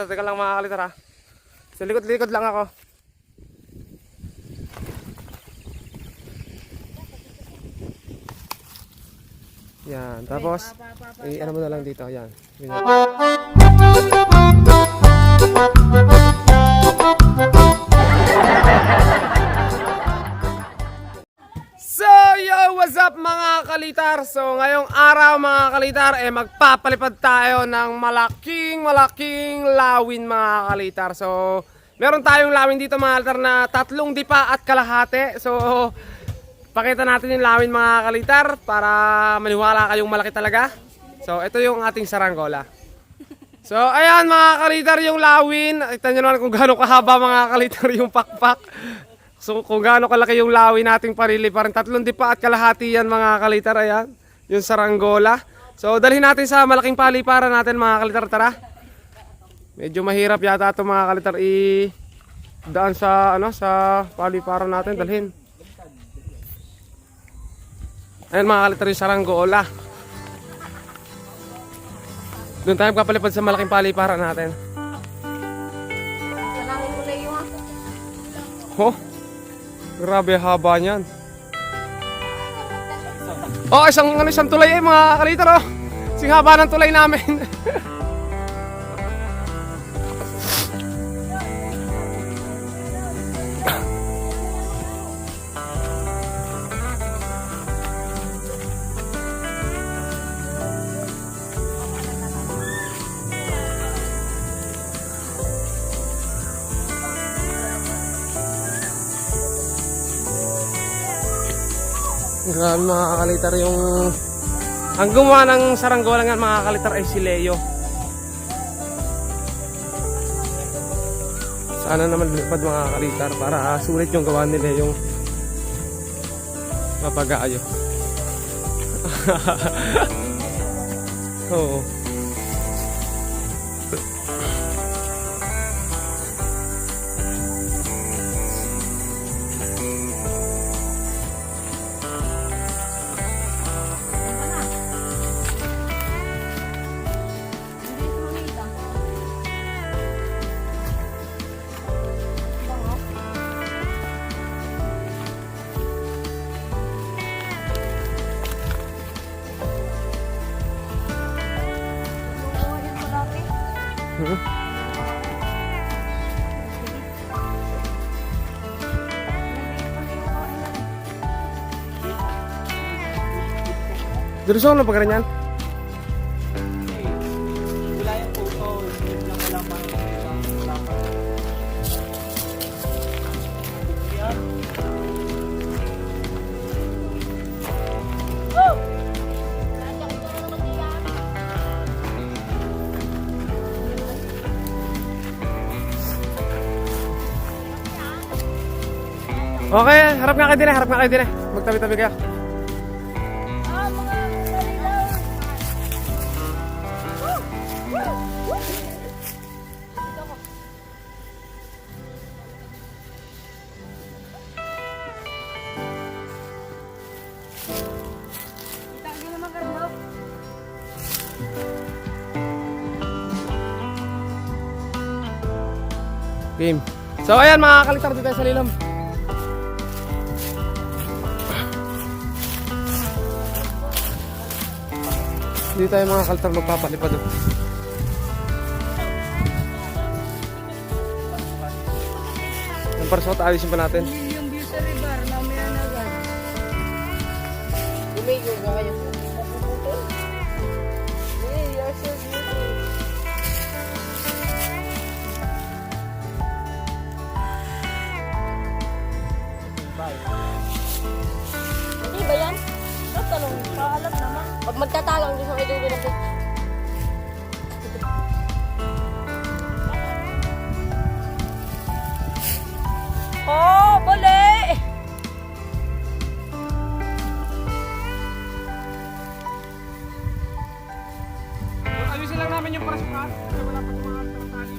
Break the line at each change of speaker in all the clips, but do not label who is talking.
kalitar. Teka lang mga kalitar ha. Sa likod-likod lang ako. Yan. Tapos, ano mo na lang dito. Yan. So, yo, what's up mga kalitar? So, ngayong araw mga kalitar, magpapalipad tayo ng malaking lawin mga kalitar. So, meron tayong lawin dito mga kalitar na 3 dipa at kalahati. So, pakita natin yung lawin mga kalitar para maniwala kayong malaki talaga. So, ito yung ating saranggola. So, ayan mga kalitar yung lawin. Kita nyo naman kung gaano kahaba mga kalitar yung pakpak. So kung gaano kalaki yung lawin nating pariliparan, 3 dipa at kalahati yan mga kalitar, ayan, yung saranggola. So dalhin natin sa malaking paliparan natin mga kalitar, tara. Medyo mahirap yata ito mga kalitar daan sa sa paliparan natin, dalhin. Ayan mga kalitar yung saranggola. Doon tayo kapalipad sa malaking paliparan natin. Oh, grabe haba niyan. Oh, isang tulay mga kalitar oh. Sing haba ng tulay namin. Grabe mga kalitar yung ang gumawa ng saranggola nga mga kalitar ay si Leo. Sana naman lumipad mga kalitar para sulit yung gawa nila yung mapag-aayo. Oo. Diretso na pa ganyan. Okay, harap nga kayo din eh. Magtabi-tabi kayo. Game. So ayan mga kalitar, dito tayo sa lilam. Dito tayo mga kalitar magpapalipad. Ang parsot, ayusin pa natin.
Yung view sa river, mamaya na agad. Lumigo ka kayo. Hey, you're so beautiful. Hindi ba yan? Tatanong, paalam naman. Pag magtatalang, gusto ko ito na po. Oh, bole!
Ayusin lang namin yung parasukan. Wala pa tumakas ng tali.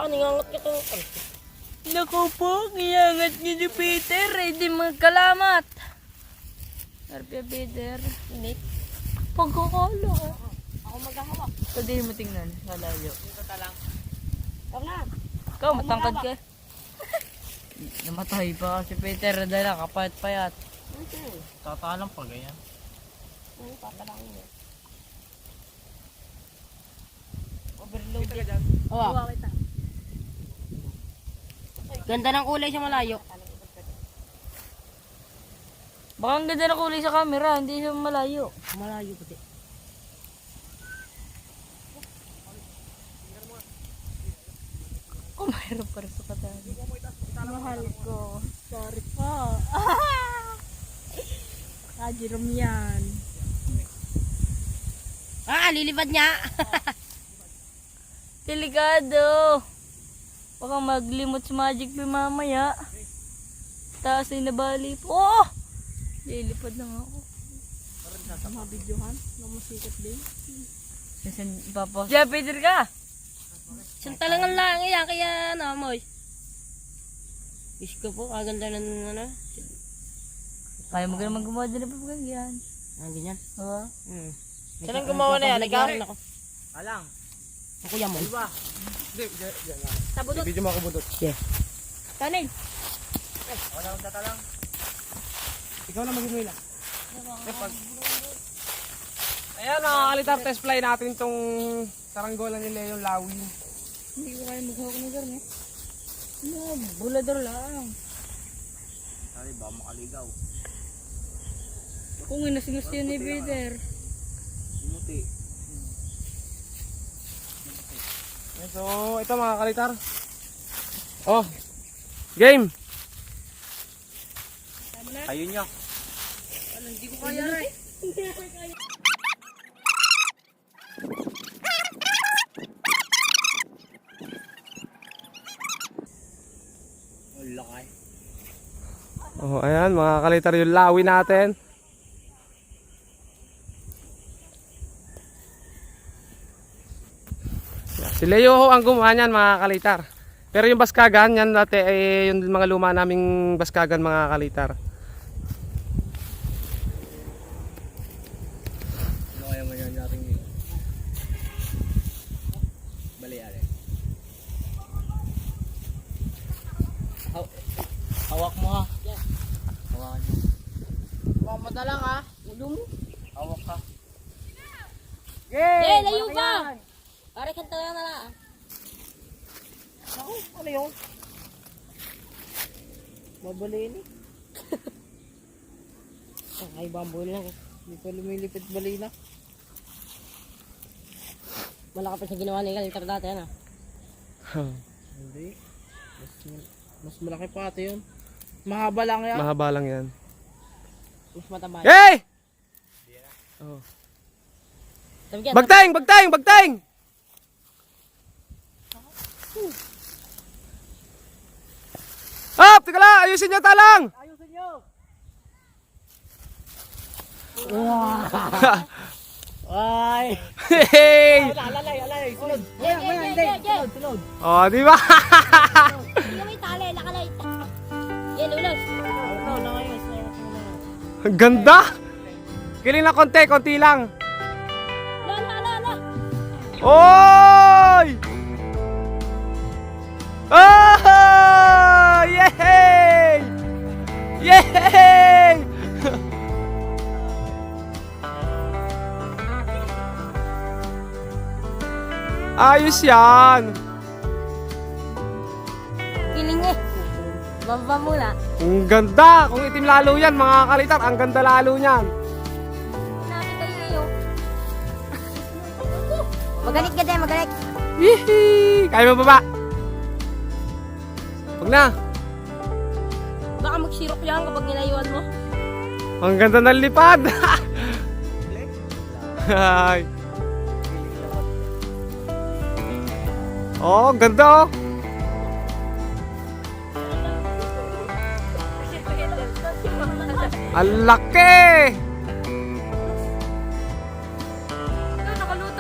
Nangangat ka kang... Naku po, ngiyangat niyo ni Peter. Hindi magkalamat. Arpia Peter. Init. Pagkakala. Ako maghahawak.
Ito din mo tingnan, sa layo.
Ikaw na.
Ikaw, matangkad ka. Namatay pa si Peter dahil kapayat-payat. Tatalang pa ganyan.
Ano, patalangin mo.
Overloaded.
Oo. Ganda ng kulay sa malayo.
Baka ang ganda na kulay sa camera, hindi sa malayo.
Malayo pati.
Oh, mayroon pa rin sa katali.
Mahal ko. Sorry po. Kajiram yan. Lilipad niya.
Delikado. Baka maglimot sa magic pa mamaya. Taas ay nabali po. Oh! Lilipad na nga ako.
Sama videohan. Namasikat din.
Papost. Yeah, Peter ka.
Santalangan lang yan. Kaya namoy. Wish ko po. Kaganda ng ano.
Kaya mo ganun gumawa din na papagyan.
Ganyan.
Oo.
Saan gumawa na yan? Ikaw?
Alang.
Ako yan mo.
Diba? Hindi, diyan lang.
Sa budot.
Video mo ako budot.
Yeah. Kanin.
Wala akong tatalang. Ikaw na mag-inuwi lang. Ayan, nakakalitar test fly natin itong saranggola ni Leo Lawin.
Hindi ko kaya maghawak ng garne. No, bulador lang.
Sabi ba, makaligaw.
Kung inasingas yun ni Peter.
Muti. So, ito mga kalitar. Oh, game. Ayun nyo.
Hindi ko kaya rin.
Oh, ayan mga kalitar yung lawi natin. Si Leo ho ang gumawa niyan mga kalitar. Pero yung baskagan, yan dati ay yung mga luma naming baskagan mga kalitar. Ano kaya mo yan natin dito? Bali ale.
Hawak mo ha.
Hawakan mo.
Mamata lang ha. Ulo mo.
Hawak ka.
Eh, layo ka. Pare kanta lang na lang. Ako, ano yun? Babaliin eh. Ay, bamboy lang eh. Hindi pa lumilipit balina. Wala ka pa sa ginawa ni Kalitar dati yan ah.
Hindi. Mas malaki pa ate yun. Mahaba lang yan.
Mahaba lang yan.
Mas mataba.
Hey! Oh.
Sabi ka,
Bagteng! Bagteng! Bagteng! Hop! Teka lang! Ayusin niyo talang!
Ayusin nyo! Ay!
Hey!
Alay! Sunod!
Jay!
Sunod!
Oh, di ba?
Hindi may tali, nakalay. Yan, ulos.
Ikaw na ngayon.
Ang ganda! Kiling na konti, konti lang.
La.
Oy! Oh! Yay! Yay! Ayos yan!
Kiling eh. Bamba muna.
Ang ganda! Kung itim lalo yan, mga kalitar, ang ganda lalo niyan.
Nakita yun. Magalit ka din, magalit.
Hihi! Kaya mo ba? Huwag na!
Baka magsirok yan kapag nilayuan mo.
Ang ganda ng lipad! Ay. Oh, ganda oh! Ang laki!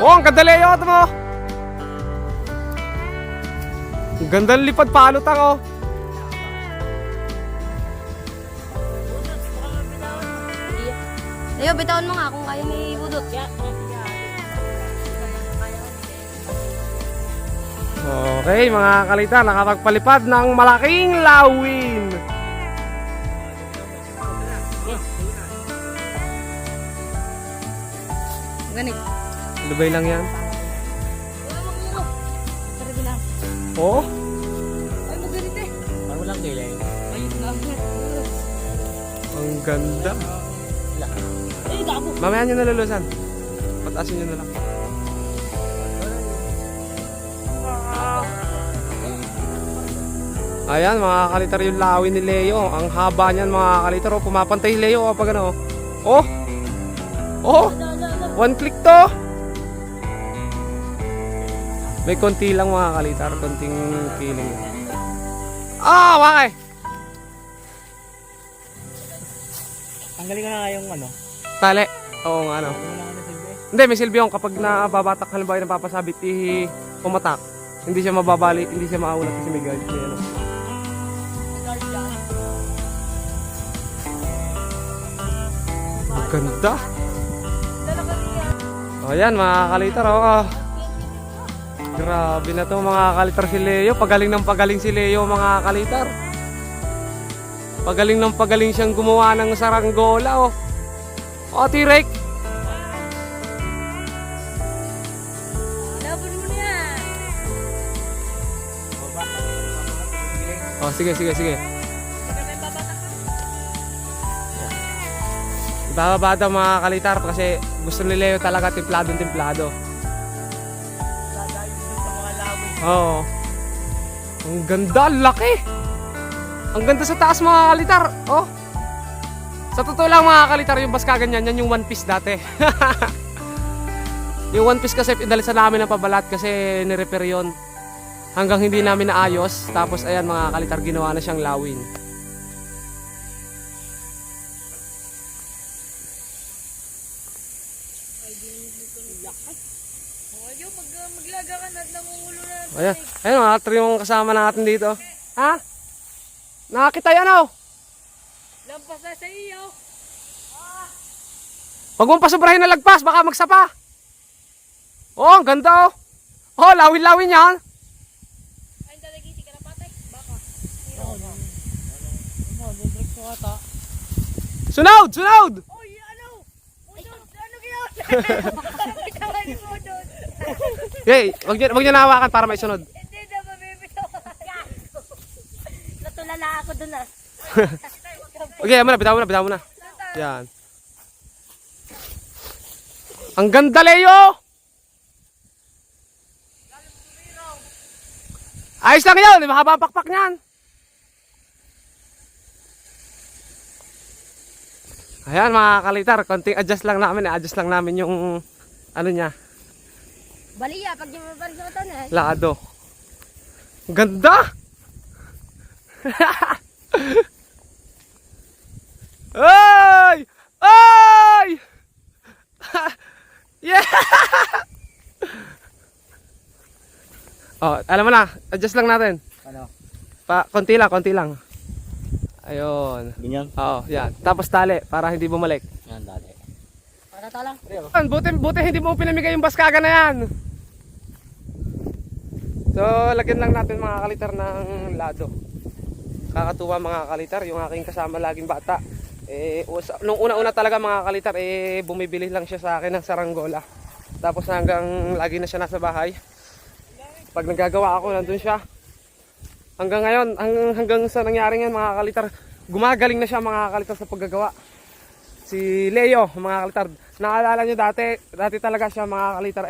Oh, ang ganda layout mo! Ang ganda ng lipad palutang oh!
Ayo, bitawan mo nga kung kaya ni Budot.
Okay, mga kalitar, nakapagpalipad ng malaking lawin.
Ganit.
Lubay lang yan.
Wala mong iro. Tara bilang.
Oh,
Ay, maganit eh.
Parang walang kilay.
Ayun lang.
ang ganda.
Eh, gabo.
Mamaya nyo nalulusan. Pataasin nyo na lang. Ayan, mga kalitar, yung lawin ni Leo. Ang haba niyan, mga kalitar. Oh, pumapantay si Leo kapag ano. Oh! Oh! One click to! May konti lang, mga kalitar. Konting feeling. Ah! Wakay!
Tanggalin ko na nga yung ano.
Tali. Oo nga, ano.
Wala ka na silbi.
Hindi, may silbi yung kapag nababatak, halimbawa yung napapasabit, pumatak. Hindi siya mababali, hindi siya maulat kasi may guard. May ano. Ang ganda. O yan, mga kalitar, oh. Grabe na to, mga kalitar, si Leo. Pagaling ng pagaling si Leo, mga kalitar. Pagaling ng pagaling siyang gumawa ng saranggola, oh. O, T-Rex.
Laban mo na yan.
O, sige.
Hindi ka may babatak ka.
Bababa daw, mga kalitar, kasi gusto ni Leo talaga templado.
Dadayo dun sa mga lawin.
Oo. Ang ganda, laki. Ang ganda sa taas, mga kalitar. Oh. Sa totoo lang, mga kalitar, yung baska ganyan, yan yung one piece dati. Yung one piece kasi inalisan namin ng pabalat kasi nirepair yun. Hanggang hindi namin naayos. Tapos ayan, mga kalitar, ginawa na siyang lawin.
Ayaw, maglaga ka na at nangungulo na.
Ayan, ayan, mga kalitar, yung kasama natin dito. Ha? Nakakita yan, oh.
Lampas na sa iyo.
Huwag mong pasobrahin na lagpas, baka magsapa. Oh, ang ganda, oh. Oh, lawin-lawin yan.
Ay, dalagisi ka na patay. Baka.
Dudrek ko ata.
Sunod!
Oy, ano? Udod, ano kaya? Bitawan mo, Udod.
Okay, wag niyo nahawakan para may sunod.
Hindi na mabibitawan. Natulala ako dun ah.
Okay, bitaw mo na. Yan. Ang ganda, Leo! Ayos lang yun, mahaba pakpak niyan. Ayan, mga kalitar, konting adjust lang namin yung ano niya,
Baliya, pag yung mabarisutan eh.
lado. Ang ganda! Ay! Ay! Yeah! Oh, alam mo na, adjust lang natin.
Ano?
Konti lang. Ayun.
Ganyan?
Oo, yan. Tapos tali para hindi bumalik.
Yan, dali.
Para talang.
Buti hindi mo pinamigay yung baskaga na yan. So, lagyan lang natin, mga kalitar, ng lado. Kakatuwa, mga kalitar, yung aking kasama laging bata. Nung una-una talaga, mga kalitar, bumibili lang siya sa akin ng saranggola. Tapos hanggang lagi na siya nasa bahay. Pag nagagawa ako, nandun siya. Hanggang ngayon, hanggang sa nangyari yan, mga kalitar, gumagaling na siya, mga kalitar, sa paggagawa. Si Leo, mga kalitar, naalala nyo dati talaga siya, mga kalitar,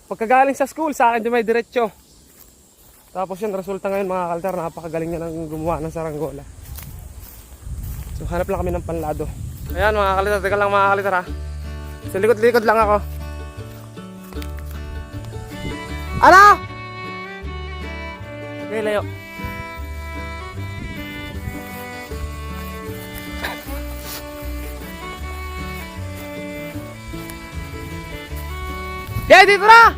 pagkagaling sa school, sa akin may diretsyo. Tapos yun, resulta ngayon, mga kalitar, napakagaling niya ng gumawa ng saranggola. So hanap lang kami ng panlado. Ayan, mga kalitar, teka lang, mga kalitar, ha. Sa likod-likod lang ako. Ano? Okay, Leo. Yeah, dito na!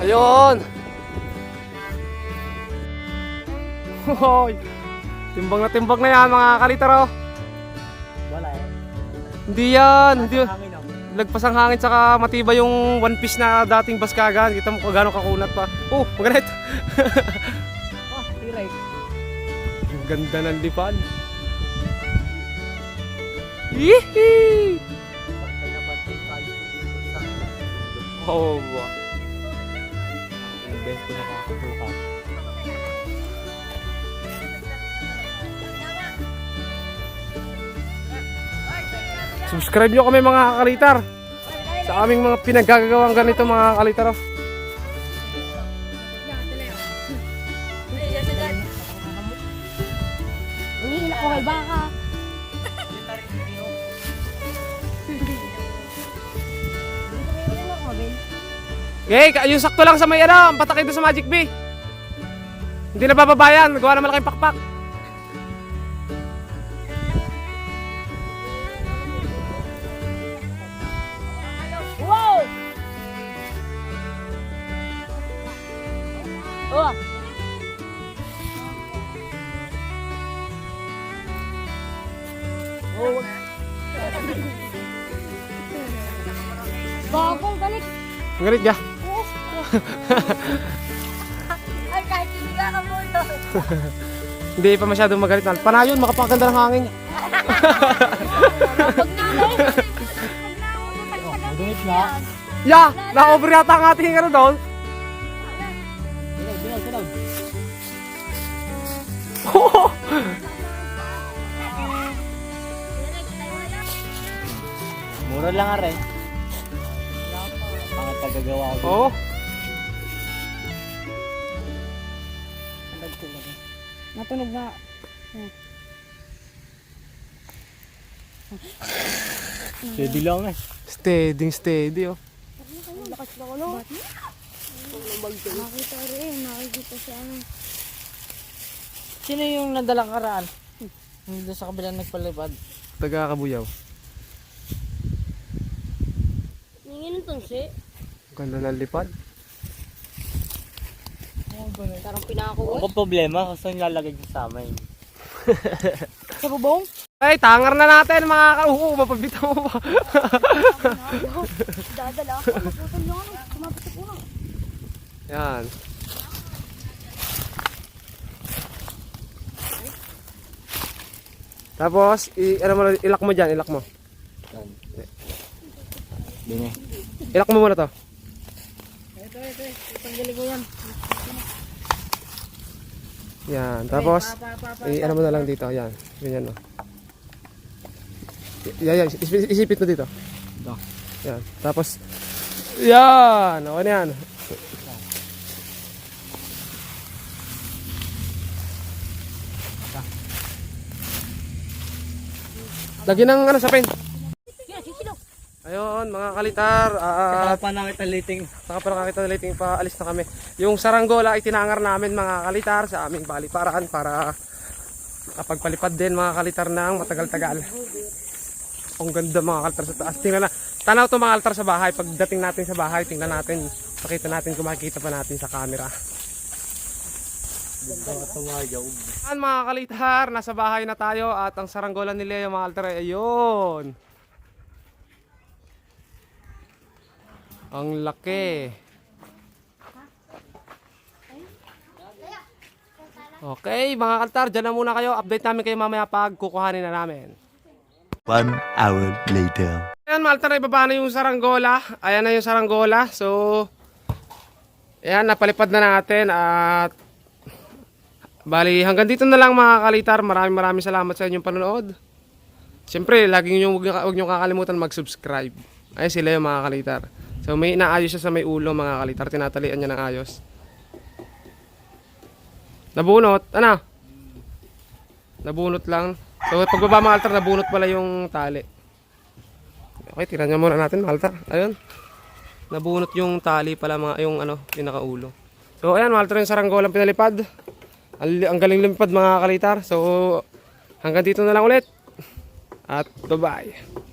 Ayun! Hoy! Timbang na yan mga kalitar oh.
Wala eh.
Hindi yan. Hindi.
Hangin ako.
Lagpas ang hangin saka matibay yung one piece na dating baskagan. Kita mo kung gano'ng kakunat pa. Oh, magalit.
Oh, right.
Ang ganda ng lipad. Hihi!
Pagkay na pati kayo sa
Oh, ba.
ang best ko nakakabukas.
Subscribe nyo kami mga kalitar. Sa aming mga pinaggagawang ganito mga kalitar. Oh.
Hindi ako kay baka.
Okay, yung sakto lang sa may ano, ang patakay doon sa Magic Bee. Hindi na bababayan, gawa na malaking pakpak.
Wow! Oh!
Bagong balik.
Ang galit ka.
Ay, kahit hindi ka kamulo.
Hindi pa masyadong magalit. Panayon, makapaganda ng hangin.
Madunit na.
Yeah, na-over yata ang ating ano doon.
Sunod. Mura lang are. Ang tagagawa ko.
Oo.
Natunog na.
Steady lang eh.
Steady oh.
Lakas na ko, no? Nakita rin, nakikita siya.
Sino yung nadalang karaan? Yung doon sa kabilang nagpalipad.
Taga Kabuyaw.
Ningin ng tunsi.
Ganda ng lipad.
Tarang pinako.
Ang problema kasi nilalagay ko sa amin.
Sa bubong?
Ay, tangar na natin mga mapabitaw mo ba?
Dadala ako. Naputol yung ano. Sumabot sa puno.
Yan. Tapos, ano mo, ilak mo dyan, ilak mo.
Dini.
Ilak mo muna to.
Ito. Tanggalin ko yan.
Yan, tapos, ano mo na lang dito, yan. Ganyan, no. Yan, isipit mo dito.
Ito.
Yan, tapos, yan, okay na yan. Lagi ng ano sa pen.
Yan, sisilo.
Ayun, mga kalitar,
Pa nakita liting.
saka para nakita na liting pa, alis na kami. Yung saranggola ay tinangar namin mga kalitar sa aming baliparan para kapagpalipad din mga kalitar ng matagal-tagal. Ang ganda mga kalitar sa taas. Tingnan na, tanaw to mga kalitar sa bahay. Pagdating natin sa bahay, tingnan natin, pakita natin kung makikita pa natin sa camera. Yan mga kalitar, nasa bahay na tayo at ang saranggola ni Leo mga kalitar ay ayun. Ang laki. Okay, mga kaltar, dyan na muna kayo. Update namin kayo mamaya pag kukuhanin na namin.
1 hour later.
Ayan, mga kaltar, ibaba na yung saranggola. Ayan na yung saranggola. So, ayan, napalipad na natin at bali, hanggang dito na lang mga kalitar. Maraming salamat sa inyong panonood. Siyempre, laging huwag nyo kakalimutan mag-subscribe. Ayan sila yung mga kalitar. So may inaayos siya sa may ulo mga kalitar. Tinatalian niya ng ayos. Nabunot. Ano? Nabunot lang. So pagbaba mga kalitar, nabunot pala yung tali. Okay, tingnan niya muna natin mga kalitar. Ayun. Nabunot yung tali pala mga, yung ano, pinakaulo. So ayan mga kalitar, yung saranggolang pinalipad. Ang galing lumipad mga kalitar. So hanggang dito na lang ulit. At bye-bye.